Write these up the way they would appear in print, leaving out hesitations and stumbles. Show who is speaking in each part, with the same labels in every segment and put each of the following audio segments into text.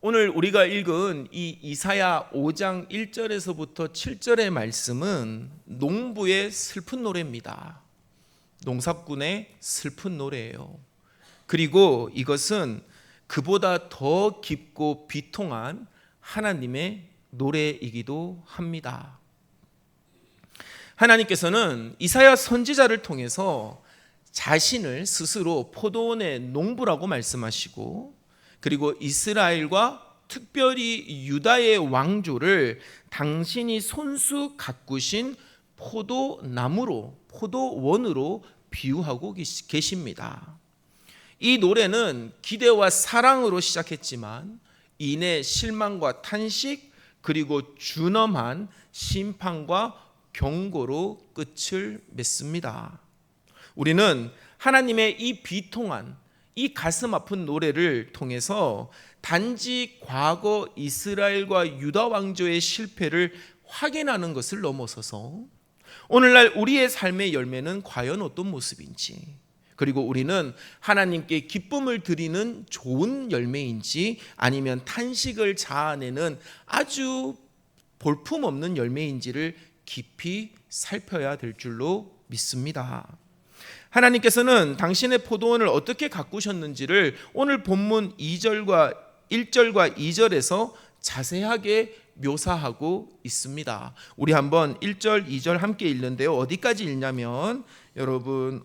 Speaker 1: 오늘 우리가 읽은 이 이사야 5장 1절에서부터 7절의 말씀은 농부의 슬픈 노래입니다. 농사꾼의 슬픈 노래예요. 그리고 이것은 그보다 더 깊고 비통한 하나님의 노래이기도 합니다. 하나님께서는 이사야 선지자를 통해서 자신을 스스로 포도원의 농부라고 말씀하시고, 그리고 이스라엘과 특별히 유다의 왕조를 당신이 손수 가꾸신 포도나무로, 포도원으로 비유하고 계십니다. 이 노래는 기대와 사랑으로 시작했지만 이내 실망과 탄식, 그리고 준엄한 심판과 경고로 끝을 맺습니다. 우리는 하나님의 이 비통한, 이 가슴 아픈 노래를 통해서 단지 과거 이스라엘과 유다 왕조의 실패를 확인하는 것을 넘어서서 오늘날 우리의 삶의 열매는 과연 어떤 모습인지, 그리고 우리는 하나님께 기쁨을 드리는 좋은 열매인지 아니면 탄식을 자아내는 아주 볼품없는 열매인지를 깊이 살펴야 될 줄로 믿습니다. 하나님께서는 당신의 포도원을 어떻게 가꾸셨는지를 오늘 본문 1절과 2절에서 자세하게 묘사하고 있습니다. 우리 한번 1절, 2절 함께 읽는데요. 어디까지 읽냐면 여러분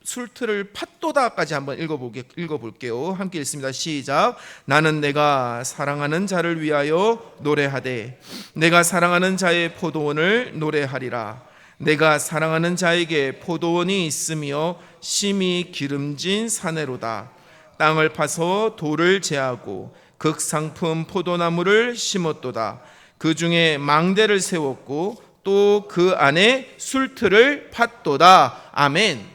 Speaker 1: 술틀을 팥도다까지 한번 읽어볼게요. 함께 읽습니다. 시작. 나는 내가 사랑하는 자를 위하여 노래하되 내가 사랑하는 자의 포도원을 노래하리라. 내가 사랑하는 자에게 포도원이 있으며 심히 기름진 사내로다. 땅을 파서 돌을 제하고 극상품 포도나무를 심었도다. 그 중에 망대를 세웠고 또 그 안에 술틀을 팠도다. 아멘.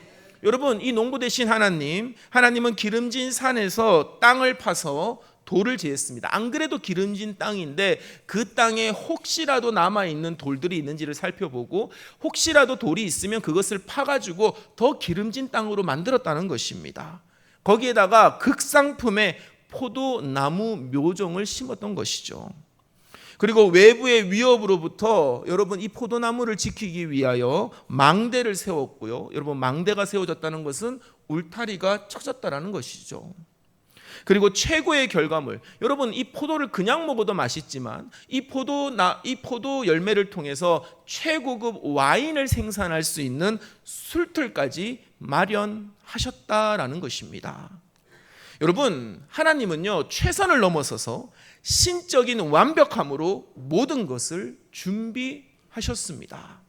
Speaker 1: 여러분, 이 농부 되신 하나님은 기름진 산에서 땅을 파서 돌을 제했습니다. 안 그래도 기름진 땅인데 그 땅에 혹시라도 남아있는 돌들이 있는지를 살펴보고 혹시라도 돌이 있으면 그것을 파가지고 더 기름진 땅으로 만들었다는 것입니다. 거기에다가 극상품의 포도나무 묘종을 심었던 것이죠. 그리고 외부의 위협으로부터 여러분 이 포도나무를 지키기 위하여 망대를 세웠고요. 여러분, 망대가 세워졌다는 것은 울타리가 쳐졌다는 것이죠. 그리고 최고의 결과물, 여러분 이 포도를 그냥 먹어도 맛있지만 이 포도 열매를 통해서 최고급 와인을 생산할 수 있는 술틀까지 마련하셨다라는 것입니다. 여러분, 하나님은요 최선을 넘어서서 신적인 완벽함으로 모든 것을 준비하셨습니다.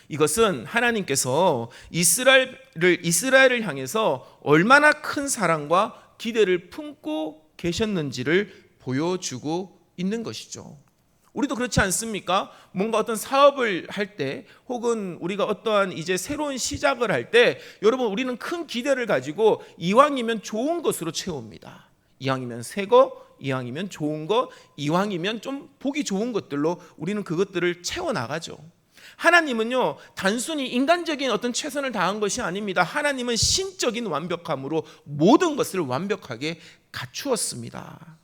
Speaker 1: 이것은 하나님께서 이스라엘을 향해서 얼마나 큰 사랑과 기대를 품고 계셨는지를 보여주고 있는 것이죠. 우리도 그렇지 않습니까? 뭔가 어떤 사업을 할 때 혹은 우리가 어떠한 이제 새로운 시작을 할 때 여러분 우리는 큰 기대를 가지고 이왕이면 좋은 것으로 채웁니다. 이왕이면 새 거, 이왕이면 좋은 거, 이왕이면 좀 보기 좋은 것들로 우리는 그것들을 채워나가죠. 하나님은요 단순히 인간적인 어떤 최선을 다한 것이 아닙니다. 하나님은 신적인 완벽함으로 모든 것을 완벽하게 갖추었습니다.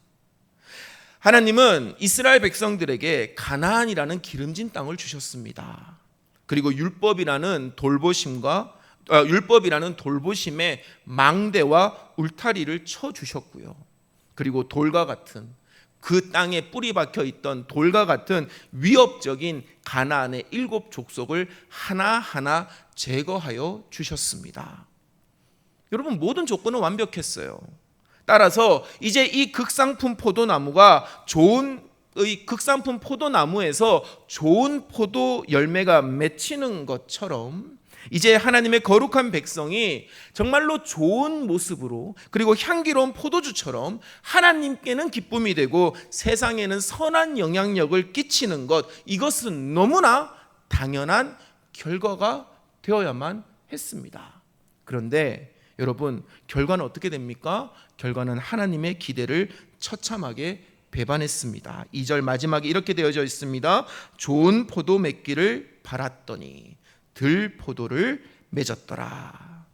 Speaker 1: 하나님은 이스라엘 백성들에게 가나안이라는 기름진 땅을 주셨습니다. 그리고 율법이라는 돌보심의 망대와 울타리를 쳐주셨고요. 그리고 돌과 같은, 그 땅에 뿌리 박혀 있던 돌과 같은 위협적인 가나안의 7 족속을 하나하나 제거하여 주셨습니다. 여러분, 모든 조건은 완벽했어요. 따라서 이제 이 극상품 포도나무가 극상품 포도나무에서 좋은 포도 열매가 맺히는 것처럼 이제 하나님의 거룩한 백성이 정말로 좋은 모습으로, 그리고 향기로운 포도주처럼 하나님께는 기쁨이 되고 세상에는 선한 영향력을 끼치는 것, 이것은 너무나 당연한 결과가 되어야만 했습니다. 그런데 여러분, 결과는 어떻게 됩니까? 결과는 하나님의 기대를 처참하게 배반했습니다. 2절 마지막에 이렇게 되어져 있습니다. 좋은 포도 맺기를 바랐더니 들포도를 맺었더라.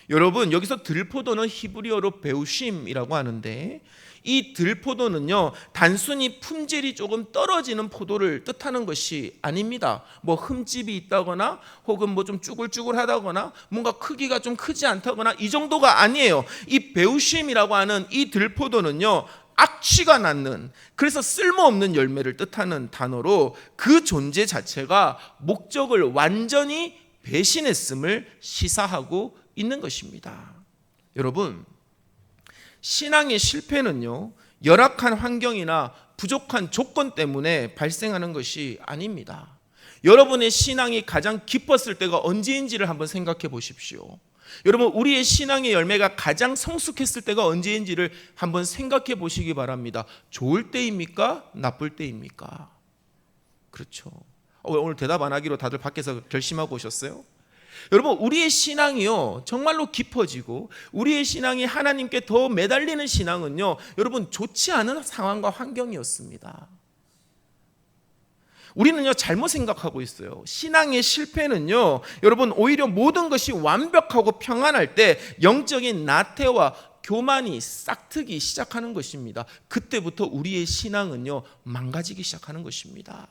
Speaker 1: 여러분, 여기서 들포도는 히브리어로 베우심이라고 하는데, 이 들포도는요, 단순히 품질이 조금 떨어지는 포도를 뜻하는 것이 아닙니다. 뭐 흠집이 있다거나 혹은 뭐 좀 쭈글쭈글하다거나 뭔가 크기가 좀 크지 않다거나 이 정도가 아니에요. 이 베우심이라고 하는 이 들포도는요, 악취가 나는, 그래서 쓸모없는 열매를 뜻하는 단어로 그 존재 자체가 목적을 완전히 배신했음을 시사하고 있는 것입니다. 여러분, 신앙의 실패는요, 열악한 환경이나 부족한 조건 때문에 발생하는 것이 아닙니다. 여러분의 신앙이 가장 기뻤을 때가 언제인지를 한번 생각해 보십시오. 여러분, 우리의 신앙의 열매가 가장 성숙했을 때가 언제인지를 한번 생각해 보시기 바랍니다. 좋을 때입니까? 나쁠 때입니까? 그렇죠. 오늘 대답 안 하기로 다들 밖에서 결심하고 오셨어요? 여러분, 우리의 신앙이요, 정말로 깊어지고 우리의 신앙이 하나님께 더 매달리는 신앙은요, 여러분, 좋지 않은 상황과 환경이었습니다. 우리는요, 잘못 생각하고 있어요. 신앙의 실패는요, 여러분, 오히려 모든 것이 완벽하고 평안할 때 영적인 나태와 교만이 싹트기 시작하는 것입니다. 그때부터 우리의 신앙은요, 망가지기 시작하는 것입니다.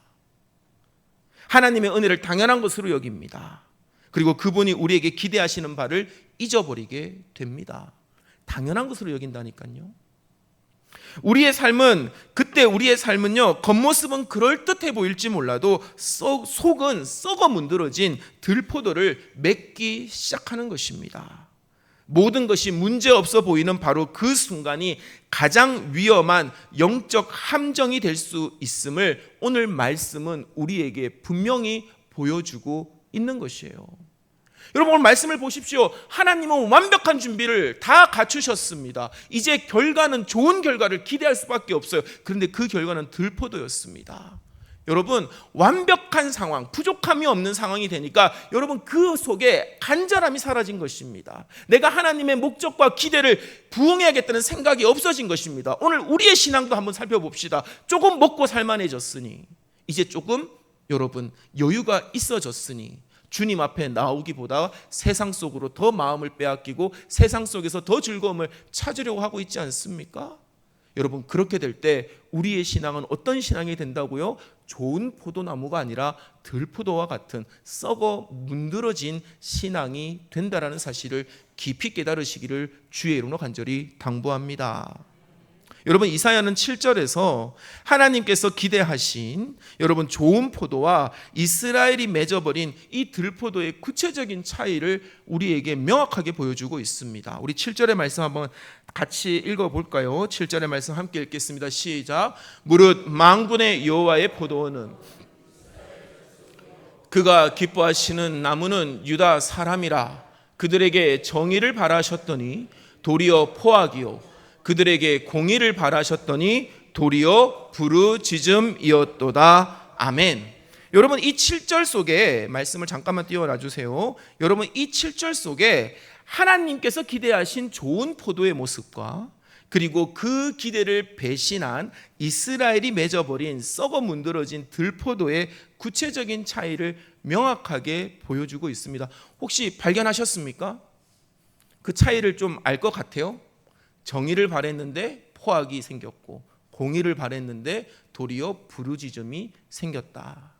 Speaker 1: 하나님의 은혜를 당연한 것으로 여깁니다. 그리고 그분이 우리에게 기대하시는 바를 잊어버리게 됩니다. 당연한 것으로 여긴다니까요. 우리의 삶은요, 겉모습은 그럴듯해 보일지 몰라도 속은 썩어 문드러진 들포도를 맺기 시작하는 것입니다. 모든 것이 문제없어 보이는 바로 그 순간이 가장 위험한 영적 함정이 될 수 있음을 오늘 말씀은 우리에게 분명히 보여주고 있는 것이에요. 여러분, 오늘 말씀을 보십시오. 하나님은 완벽한 준비를 다 갖추셨습니다. 이제 결과는 좋은 결과를 기대할 수밖에 없어요. 그런데 그 결과는 들포도였습니다. 여러분, 완벽한 상황, 부족함이 없는 상황이 되니까 여러분, 그 속에 간절함이 사라진 것입니다. 내가 하나님의 목적과 기대를 부응해야겠다는 생각이 없어진 것입니다. 오늘 우리의 신앙도 한번 살펴봅시다. 조금 먹고 살만해졌으니, 이제 조금 여러분 여유가 있어졌으니 주님 앞에 나오기보다 세상 속으로 더 마음을 빼앗기고 세상 속에서 더 즐거움을 찾으려고 하고 있지 않습니까? 여러분, 그렇게 될 때 우리의 신앙은 어떤 신앙이 된다고요? 좋은 포도나무가 아니라 들포도와 같은 썩어 문드러진 신앙이 된다라는 사실을 깊이 깨달으시기를 주의 이름으로 간절히 당부합니다. 여러분, 이사야는 7절에서 하나님께서 기대하신 여러분 좋은 포도와 이스라엘이 맺어버린 이 들포도의 구체적인 차이를 우리에게 명확하게 보여주고 있습니다. 우리 7절의 말씀 한번 같이 읽어볼까요? 7절의 말씀 함께 읽겠습니다. 시작. 무릇 만군의 여호와의 포도원은 그가 기뻐하시는 나무는 유다 사람이라. 그들에게 정의를 바라셨더니 도리어 포악이요 그들에게 공의를 바라셨더니 도리어 부르짖음이었도다. 아멘. 여러분, 이 7절 속에 말씀을 잠깐만 띄워놔 주세요. 여러분, 이 7절 속에 하나님께서 기대하신 좋은 포도의 모습과 그리고 그 기대를 배신한 이스라엘이 맺어버린 썩어 문드러진 들포도의 구체적인 차이를 명확하게 보여주고 있습니다. 혹시 발견하셨습니까? 그 차이를 좀 알 것 같아요? 정의를 바랬는데 포악이 생겼고 공의를 바랬는데 도리어 부르짖음이 생겼다.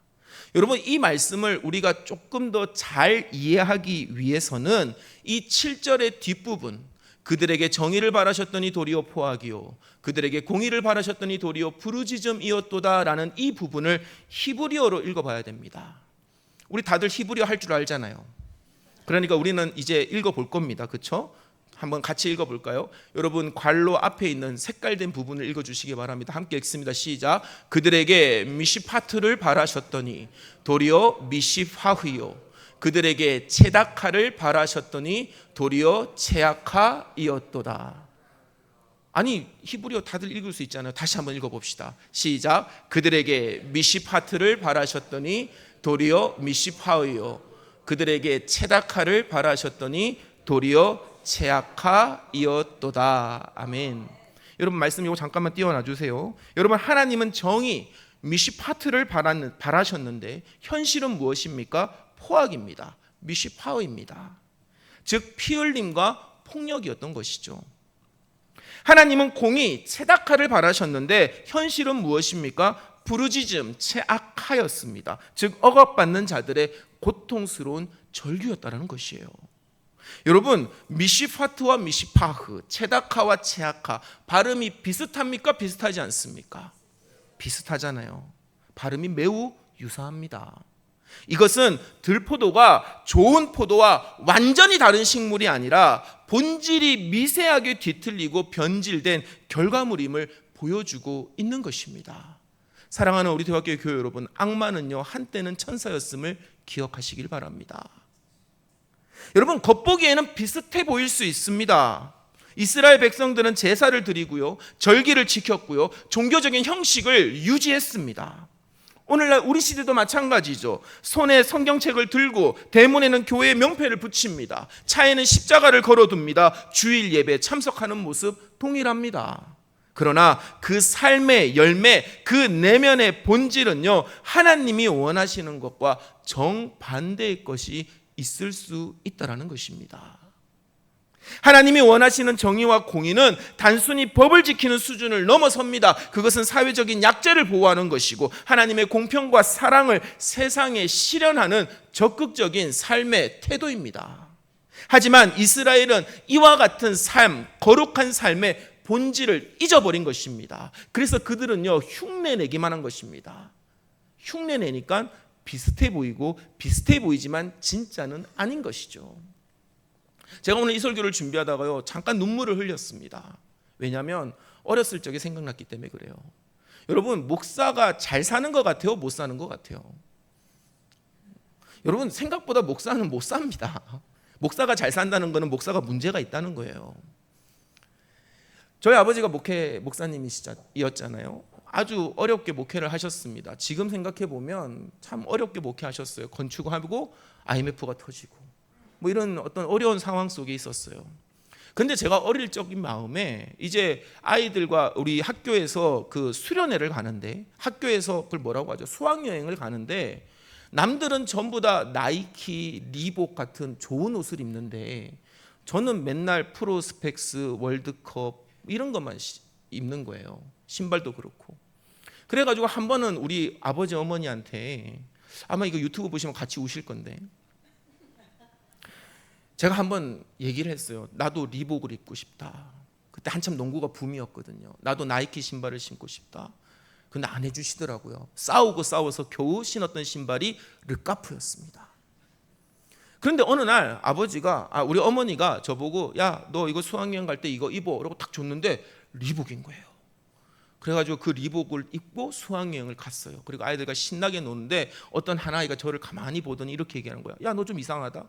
Speaker 1: 여러분, 이 말씀을 우리가 조금 더 잘 이해하기 위해서는 이 7절의 뒷부분, 그들에게 정의를 바라셨더니 도리어 포악이요 그들에게 공의를 바라셨더니 도리어 부르짖음이었도다라는 이 부분을 히브리어로 읽어봐야 됩니다. 우리 다들 히브리어 할 줄 알잖아요. 그러니까 우리는 이제 읽어볼 겁니다. 그렇죠? 한번 같이 읽어볼까요? 여러분, 괄호 앞에 있는 색깔된 부분을 읽어주시기 바랍니다. 함께 읽습니다. 시작. 그들에게 미시파트를 바라셨더니 도리어 미시파흐요 그들에게 체다카를 바라셨더니 도리어 체아카이었도다. 아니, 히브리어 다들 읽을 수 있잖아요. 다시 한번 읽어봅시다. 시작. 그들에게 미시파트를 바라셨더니 도리어 미시파흐요 그들에게 체다카를 바라셨더니 도리어 체아카이었도다. 아멘. 여러분, 말씀 이거 잠깐만 띄워놔 주세요. 여러분, 하나님은 정의 미시파트를 바라셨는데 현실은 무엇입니까? 포악입니다. 미시파흐입니다. 즉 피 흘림과 폭력이었던 것이죠. 하나님은 공의, 체다카를 바라셨는데 현실은 무엇입니까? 부르짖음, 체악하였습니다. 즉 억압받는 자들의 고통스러운 절규였다는 것이에요. 여러분, 미시파트와 미시파흐, 체다카와 체악하 발음이 비슷합니까? 비슷하지 않습니까? 비슷하잖아요. 발음이 매우 유사합니다. 이것은 들포도가 좋은 포도와 완전히 다른 식물이 아니라 본질이 미세하게 뒤틀리고 변질된 결과물임을 보여주고 있는 것입니다. 사랑하는 우리 대학교회 교회 여러분, 악마는요 한때는 천사였음을 기억하시길 바랍니다. 여러분, 겉보기에는 비슷해 보일 수 있습니다. 이스라엘 백성들은 제사를 드리고요, 절기를 지켰고요, 종교적인 형식을 유지했습니다. 오늘날 우리 시대도 마찬가지죠. 손에 성경책을 들고 대문에는 교회의 명패를 붙입니다. 차에는 십자가를 걸어둡니다. 주일 예배에 참석하는 모습 동일합니다. 그러나 그 삶의 열매, 그 내면의 본질은요 하나님이 원하시는 것과 정반대의 것이 있을 수 있다는 것입니다. 하나님이 원하시는 정의와 공의는 단순히 법을 지키는 수준을 넘어섭니다. 그것은 사회적인 약자를 보호하는 것이고 하나님의 공평과 사랑을 세상에 실현하는 적극적인 삶의 태도입니다. 하지만 이스라엘은 이와 같은 삶, 거룩한 삶의 본질을 잊어버린 것입니다. 그래서 그들은요 흉내내기만 한 것입니다. 흉내내니까 비슷해 보이고 비슷해 보이지만 진짜는 아닌 것이죠. 제가 오늘 이 설교를 준비하다가요 잠깐 눈물을 흘렸습니다. 왜냐하면 어렸을 적에 생각났기 때문에 그래요. 여러분, 목사가 잘 사는 것 같아요? 못 사는 것 같아요? 여러분, 생각보다 목사는 못 삽니다. 목사가 잘 산다는 것은 목사가 문제가 있다는 거예요. 저희 아버지가 목사님이었잖아요. 아주 어렵게 목회를 하셨습니다. 지금 생각해 보면 참 어렵게 목회하셨어요. 건축하고 IMF가 터지고 뭐 이런 어떤 어려운 상황 속에 있었어요. 근데 제가 어릴 적인 마음에 이제 아이들과 우리 학교에서 그 수련회를 가는데, 학교에서 그걸 뭐라고 하죠? 수학여행을 가는데 남들은 전부 다 나이키, 리복 같은 좋은 옷을 입는데 저는 맨날 프로스펙스, 월드컵 이런 것만 입는 거예요. 신발도 그렇고. 그래가지고 한 번은 우리 아버지 어머니한테, 아마 이거 유튜브 보시면 같이 우실 건데, 제가 한번 얘기를 했어요. 나도 리복을 입고 싶다. 그때 한참 농구가 붐이었거든요. 나도 나이키 신발을 신고 싶다. 근데 안 해주시더라고요. 싸워서 겨우 신었던 신발이 르카프였습니다. 그런데 어느 날 우리 어머니가 저보고, 야, 너 이거 수학여행 갈 때 이거 입어 라고 딱 줬는데 리복인 거예요. 그래가지고 그 리복을 입고 수학여행을 갔어요. 그리고 아이들과 신나게 노는데 어떤 한 아이가 저를 가만히 보더니 이렇게 얘기하는 거야. 야, 너 좀 이상하다.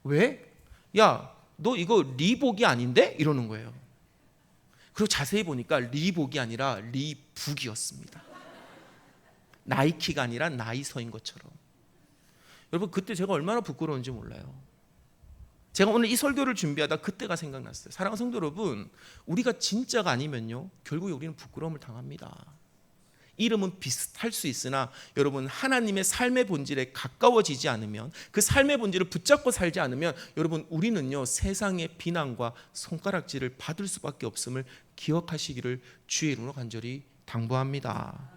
Speaker 1: 왜? 야, 너 이거 리복이 아닌데? 이러는 거예요. 그리고 자세히 보니까 리복이 아니라 리북이었습니다. 나이키가 아니라 나이서인 것처럼. 여러분, 그때 제가 얼마나 부끄러운지 몰라요. 제가 오늘 이 설교를 준비하다 그때가 생각났어요. 사랑하는 성도 여러분, 우리가 진짜가 아니면요 결국에 우리는 부끄러움을 당합니다. 이름은 비슷할 수 있으나 여러분, 하나님의 삶의 본질에 가까워지지 않으면, 그 삶의 본질을 붙잡고 살지 않으면 여러분, 우리는요 세상의 비난과 손가락질을 받을 수밖에 없음을 기억하시기를 주의 이름으로 간절히 당부합니다.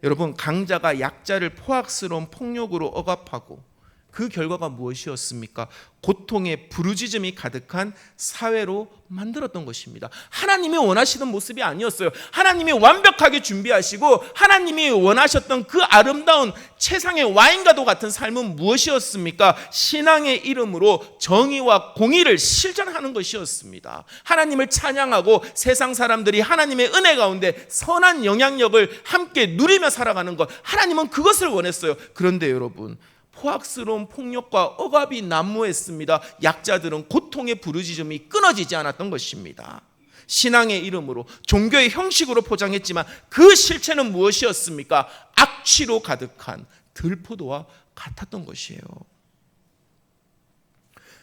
Speaker 1: 여러분, 강자가 약자를 포악스러운 폭력으로 억압하고 그 결과가 무엇이었습니까? 고통의 부르짖음이 가득한 사회로 만들었던 것입니다. 하나님이 원하시던 모습이 아니었어요. 하나님이 완벽하게 준비하시고 하나님이 원하셨던 그 아름다운 세상의 와인과도 같은 삶은 무엇이었습니까? 신앙의 이름으로 정의와 공의를 실천하는 것이었습니다. 하나님을 찬양하고 세상 사람들이 하나님의 은혜 가운데 선한 영향력을 함께 누리며 살아가는 것, 하나님은 그것을 원했어요. 그런데 여러분, 포악스러운 폭력과 억압이 난무했습니다. 약자들은 고통의 부르짖음이 끊어지지 않았던 것입니다. 신앙의 이름으로 종교의 형식으로 포장했지만 그 실체는 무엇이었습니까? 악취로 가득한 들포도와 같았던 것이에요.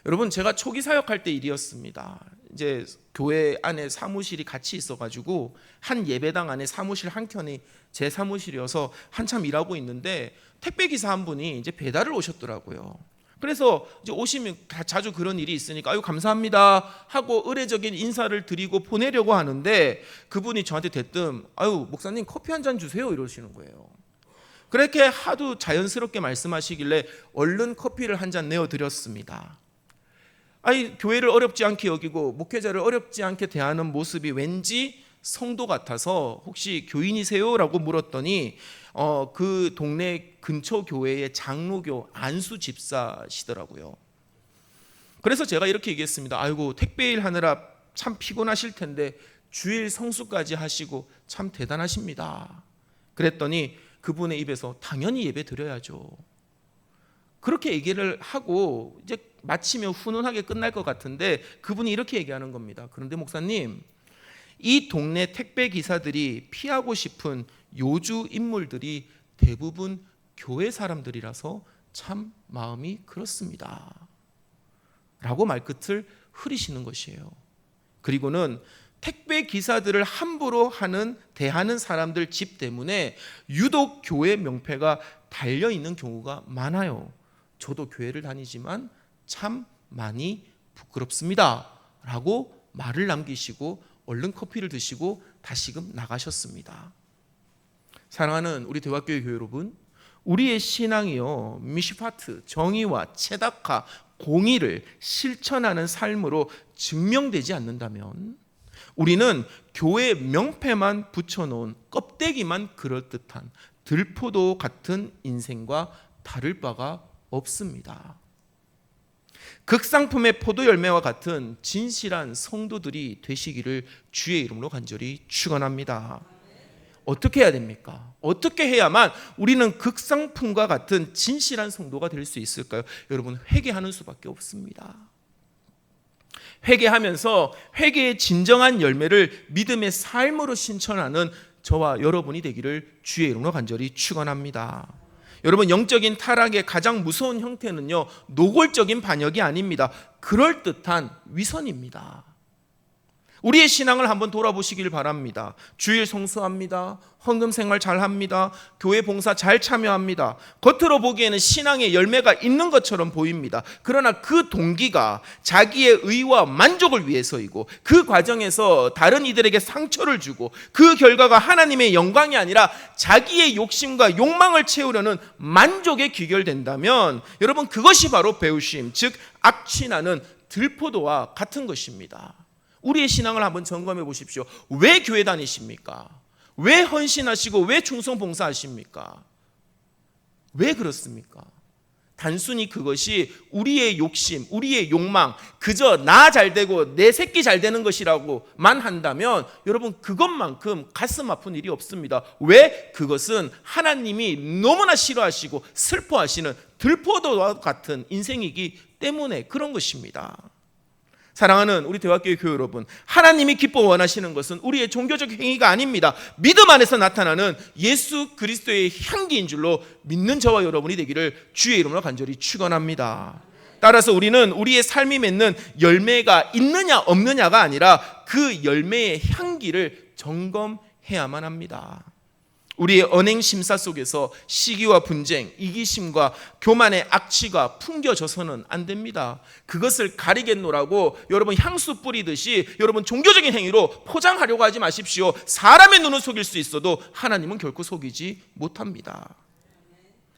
Speaker 1: 여러분, 제가 초기 사역할 때 일이었습니다. 이제 교회 안에 사무실이 같이 있어가지고 한 예배당 안에 사무실 한 켠이 제 사무실이어서 한참 일하고 있는데 택배 기사 한 분이 이제 배달을 오셨더라고요. 그래서 이제 오시면 자주 그런 일이 있으니까 아유 감사합니다 하고 의례적인 인사를 드리고 보내려고 하는데 그분이 저한테 대뜸 아유 목사님 커피 한 잔 주세요 이러시는 거예요. 그렇게 하도 자연스럽게 말씀하시길래 얼른 커피를 한 잔 내어드렸습니다. 아니 교회를 어렵지 않게 여기고 목회자를 어렵지 않게 대하는 모습이 왠지 성도 같아서 혹시 교인이세요? 라고 물었더니 그 동네 근처 교회의 장로교 안수 집사시더라고요. 그래서 제가 이렇게 얘기했습니다. 아이고 택배일 하느라 참 피곤하실 텐데 주일 성수까지 하시고 참 대단하십니다. 그랬더니 그분의 입에서 당연히 예배 드려야죠. 그렇게 얘기를 하고 이제 마치면 훈훈하게 끝날 것 같은데 그분이 이렇게 얘기하는 겁니다. 그런데 목사님, 이 동네 택배 기사들이 피하고 싶은 요주 인물들이 대부분 교회 사람들이라서 참 마음이 그렇습니다. 라고 말끝을 흐리시는 것이에요. 그리고는 택배 기사들을 함부로 대하는 사람들 집 때문에 유독 교회 명패가 달려있는 경우가 많아요. 저도 교회를 다니지만 참 많이 부끄럽습니다. 라고 말을 남기시고 얼른 커피를 드시고 다시금 나가셨습니다. 사랑하는 우리 대화교회 교회 여러분, 우리의 신앙이요 미시파트, 정의와 체다카, 공의를 실천하는 삶으로 증명되지 않는다면 우리는 교회 명패만 붙여놓은 껍데기만 그럴듯한 들포도 같은 인생과 다를 바가 없습니다. 극상품의 포도 열매와 같은 진실한 성도들이 되시기를 주의 이름으로 간절히 축원합니다. 어떻게 해야 됩니까? 어떻게 해야만 우리는 극상품과 같은 진실한 성도가 될 수 있을까요? 여러분, 회개하는 수밖에 없습니다. 회개하면서 회개의 진정한 열매를 믿음의 삶으로 실천하는 저와 여러분이 되기를 주의 이름으로 간절히 축원합니다. 여러분, 영적인 타락의 가장 무서운 형태는요 노골적인 반역이 아닙니다. 그럴듯한 위선입니다. 우리의 신앙을 한번 돌아보시길 바랍니다. 주일 성수합니다. 헌금 생활 잘합니다. 교회 봉사 잘 참여합니다. 겉으로 보기에는 신앙의 열매가 있는 것처럼 보입니다. 그러나 그 동기가 자기의 의와 만족을 위해서이고 그 과정에서 다른 이들에게 상처를 주고 그 결과가 하나님의 영광이 아니라 자기의 욕심과 욕망을 채우려는 만족에 귀결된다면 여러분, 그것이 바로 배우심, 즉 악취나는 들포도와 같은 것입니다. 우리의 신앙을 한번 점검해 보십시오. 왜 교회 다니십니까? 왜 헌신하시고 왜 충성 봉사하십니까? 왜 그렇습니까? 단순히 그것이 우리의 욕심, 우리의 욕망, 그저 나 잘되고 내 새끼 잘되는 것이라고만 한다면 여러분, 그것만큼 가슴 아픈 일이 없습니다. 왜? 그것은 하나님이 너무나 싫어하시고 슬퍼하시는 들포도와 같은 인생이기 때문에 그런 것입니다. 사랑하는 우리 대화교회 교회 여러분, 하나님이 기뻐 원하시는 것은 우리의 종교적 행위가 아닙니다. 믿음 안에서 나타나는 예수 그리스도의 향기인 줄로 믿는 저와 여러분이 되기를 주의 이름으로 간절히 축원합니다. 따라서 우리는 우리의 삶이 맺는 열매가 있느냐 없느냐가 아니라 그 열매의 향기를 점검해야만 합니다. 우리의 언행 심사 속에서 시기와 분쟁, 이기심과 교만의 악취가 풍겨져서는 안 됩니다. 그것을 가리겠노라고 여러분 향수 뿌리듯이 여러분 종교적인 행위로 포장하려고 하지 마십시오. 사람의 눈은 속일 수 있어도 하나님은 결코 속이지 못합니다.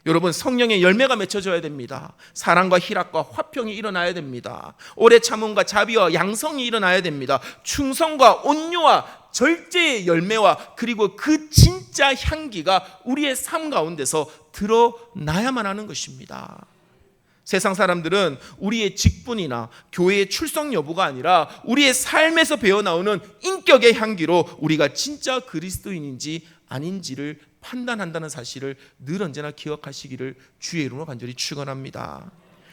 Speaker 1: 여러분, 성령의 열매가 맺혀져야 됩니다. 사랑과 희락과 화평이 일어나야 됩니다. 오래 참음과 자비와 양성이 일어나야 됩니다. 충성과 온유와 절제의 열매와 그리고 그 진짜 향기가 우리의 삶 가운데서 드러나야만 하는 것입니다. 세상 사람들은 우리의 직분이나 교회의 출석 여부가 아니라 우리의 삶에서 배어나오는 인격의 향기로 우리가 진짜 그리스도인인지 아닌지를 판단한다는 사실을 늘 언제나 기억하시기를 주의 이름으로 간절히 축원합니다.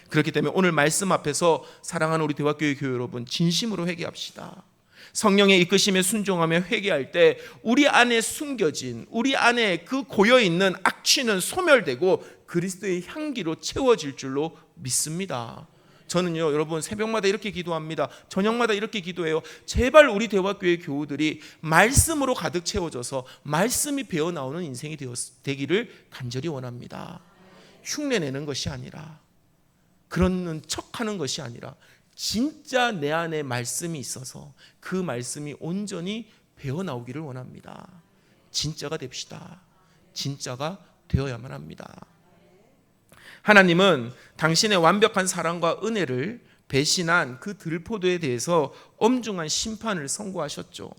Speaker 1: 그렇기 때문에 오늘 말씀 앞에서 사랑하는 우리 대화교회 교회 여러분, 진심으로 회개합시다. 성령의 이끄심에 순종하며 회개할 때 우리 안에 숨겨진, 우리 안에 그 고여있는 악취는 소멸되고 그리스도의 향기로 채워질 줄로 믿습니다. 저는요 여러분, 새벽마다 이렇게 기도합니다. 저녁마다 이렇게 기도해요. 제발 우리 대화교회 교우들이 말씀으로 가득 채워져서 말씀이 배어나오는 인생이 되기를 간절히 원합니다. 흉내내는 것이 아니라 그런 척하는 것이 아니라 진짜 내 안에 말씀이 있어서 그 말씀이 온전히 배어 나오기를 원합니다. 진짜가 됩시다. 진짜가 되어야만 합니다. 하나님은 당신의 완벽한 사랑과 은혜를 배신한 그 들포도에 대해서 엄중한 심판을 선고하셨죠.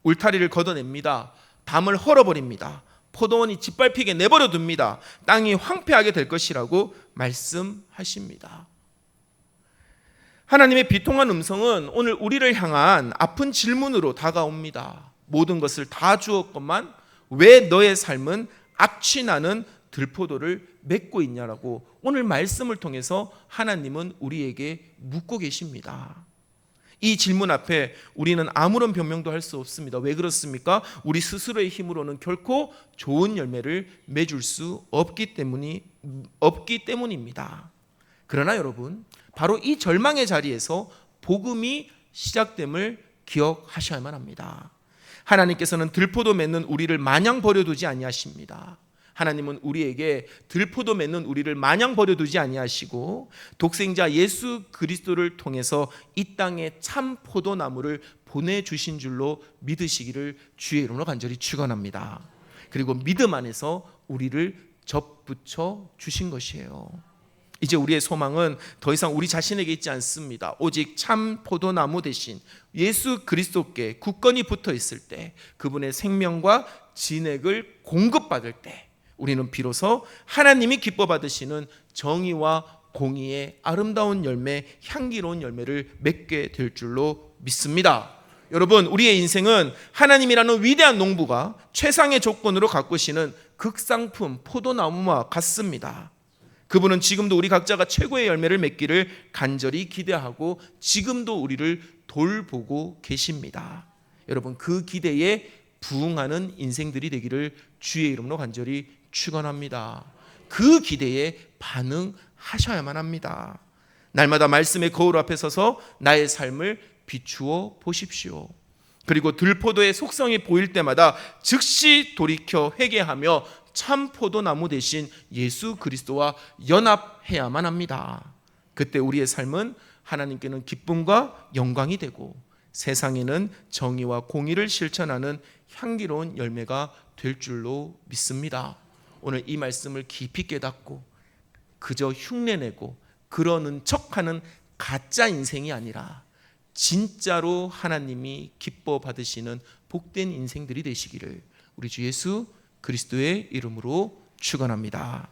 Speaker 1: 울타리를 걷어냅니다. 담을 헐어버립니다. 포도원이 짓밟히게 내버려 둡니다. 땅이 황폐하게 될 것이라고 말씀하십니다. 하나님의 비통한 음성은 오늘 우리를 향한 아픈 질문으로 다가옵니다. 모든 것을 다 주었건만 왜 너의 삶은 악취나는 들포도를 맺고 있냐라고 오늘 말씀을 통해서 하나님은 우리에게 묻고 계십니다. 이 질문 앞에 우리는 아무런 변명도 할 수 없습니다. 왜 그렇습니까? 우리 스스로의 힘으로는 결코 좋은 열매를 맺을 수 없기 때문입니다. 그러나 여러분, 바로 이 절망의 자리에서 복음이 시작됨을 기억하셔야만 합니다. 하나님께서는 들포도 맺는 우리를 마냥 버려두지 아니하십니다. 하나님은 우리에게 들포도 맺는 우리를 마냥 버려두지 아니하시고 독생자 예수 그리스도를 통해서 이 땅에 참 포도나무를 보내주신 줄로 믿으시기를 주의 이름으로 간절히 축원합니다. 그리고 믿음 안에서 우리를 접붙여 주신 것이에요. 이제 우리의 소망은 더 이상 우리 자신에게 있지 않습니다. 오직 참 포도나무 대신 예수 그리스도께 굳건히 붙어 있을 때, 그분의 생명과 진액을 공급받을 때 우리는 비로소 하나님이 기뻐 받으시는 정의와 공의의 아름다운 열매, 향기로운 열매를 맺게 될 줄로 믿습니다. 여러분, 우리의 인생은 하나님이라는 위대한 농부가 최상의 조건으로 가꾸시는 극상품 포도나무와 같습니다. 그분은 지금도 우리 각자가 최고의 열매를 맺기를 간절히 기대하고 지금도 우리를 돌보고 계십니다. 여러분, 그 기대에 부응하는 인생들이 되기를 주의 이름으로 간절히 축원합니다. 그 기대에 반응하셔야만 합니다. 날마다 말씀의 거울 앞에 서서 나의 삶을 비추어 보십시오. 그리고 들포도의 속성이 보일 때마다 즉시 돌이켜 회개하며 참 포도나무 대신 예수 그리스도와 연합해야만 합니다. 그때 우리의 삶은 하나님께는 기쁨과 영광이 되고 세상에는 정의와 공의를 실천하는 향기로운 열매가 될 줄로 믿습니다. 오늘 이 말씀을 깊이 깨닫고 그저 흉내내고 그러는 척하는 가짜 인생이 아니라 진짜로 하나님이 기뻐 받으시는 복된 인생들이 되시기를 우리 주 예수 그리스도의 이름으로 축원합니다.